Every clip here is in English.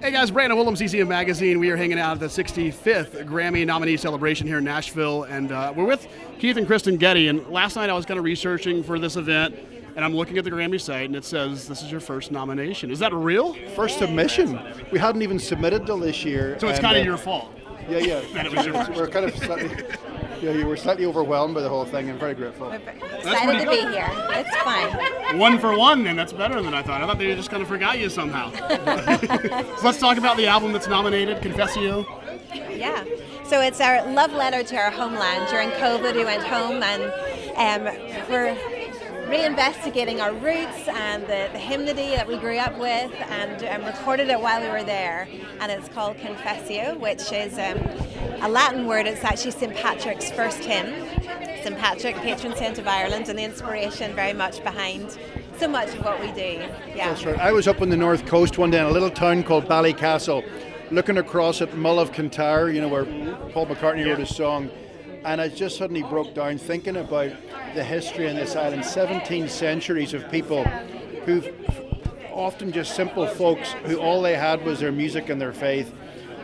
Hey guys, Brandon Willem, CCM Magazine. We are hanging out at the 65th Grammy nominee celebration here in Nashville, and we're with Keith and Kristyn Getty. And last night I was kind of researching for this event, and I'm looking at the Grammy site, and it says this is your first nomination. Is that real? First submission. We hadn't even submitted till this year. So it's kind of your fault. Yeah. That it was your first. We're kind of slightly, you were slightly overwhelmed by the whole thing, and very grateful. Excited to be here. It's fun. 1 for 1, and that's better than I thought. I thought they just kind of forgot you somehow. So let's talk about the album that's nominated, Confessio. Yeah. So it's our love letter to our homeland. During COVID, we went home, and we're reinvestigating our roots and the hymnody that we grew up with, and recorded it while we were there. And it's called Confessio, which is a Latin word. It's actually St. Patrick's first hymn. St. Patrick, patron saint of Ireland, and the inspiration very much behind so much of what we do. Yeah. That's right. I was up on the north coast one day in a little town called Ballycastle, looking across at Mull of Kintyre, where Paul McCartney wrote his song, and I just suddenly broke down thinking about the history in this island. 17 centuries of people who've often just simple folks who all they had was their music and their faith,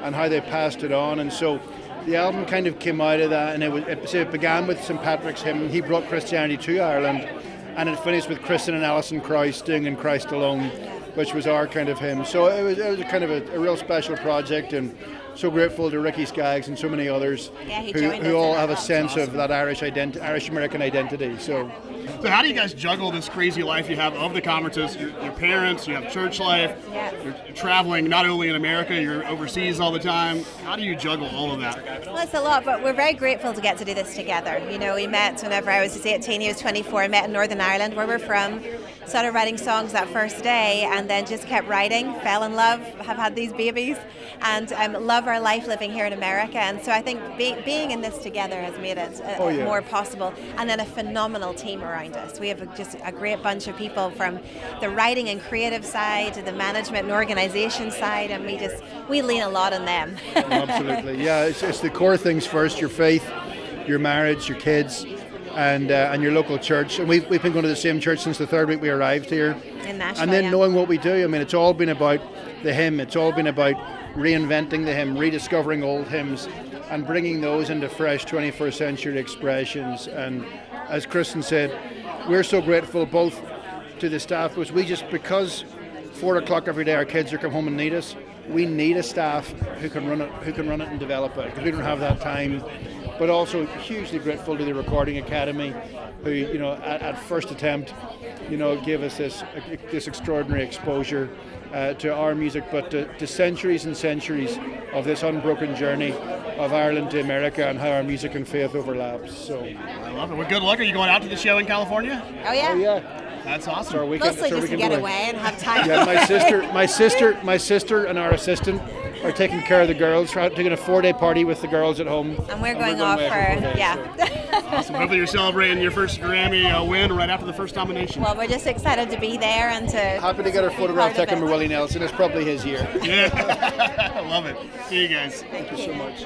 and how they passed it on. And so the album kind of came out of that, and it began with St. Patrick's hymn. He brought Christianity to Ireland, and it finished with Kristyn and Alison Krauss doing In Christ Alone, which was our kind of hymn. So it was a kind of a real special project, and so grateful to Ricky Skaggs and so many others who all have a sense of that Irish American identity. So how do you guys juggle this crazy life you have of the conferences, your parents, you have church life, you're traveling not only in America, you're overseas all the time. How do you juggle all of that? Well, it's a lot, but we're very grateful to get to do this together. We met whenever I was 18, he was 24, I met in Northern Ireland, where we're from, started writing songs that first day, and then just kept writing, fell in love, have had these babies, and love our life living here in America. And so I think being in this together has made it more possible. And then a phenomenal team around us. We have just a great bunch of people from the writing and creative side to the management and organization side, and we lean a lot on them. Absolutely, yeah. It's the core things first: your faith, your marriage, your kids, and your local church. And we've been going to the same church since the third week we arrived here. In Nashville, and then knowing what we do. I mean, it's all been about the hymn. It's all been about reinventing the hymn, rediscovering old hymns, and bringing those into fresh 21st century expressions. And as Kristyn said, we're so grateful both to the staff, because 4 o'clock every day our kids are come home and need us. We need a staff who can run it and develop it, because we don't have that time. But also hugely grateful to the Recording Academy, who at first attempt gave us this extraordinary exposure to our music, but to centuries and centuries of this unbroken journey of Ireland to America, and how our music and faith overlaps. So I love it. Well, good luck. Are you going out to the show in California? Oh yeah. Oh yeah. That's awesome. Mostly just to get away and have time. Yeah, my sister and our assistant are taking care of the girls. We're taking a 4-day party with the girls at home. And we're going off for Awesome. Hopefully you're celebrating your first Grammy win right after the first nomination. Well, we're just excited to be there and to happy to get our photograph taken with Willie Nelson. It's probably his year. Yeah. I love it. See you guys. Thank you so much.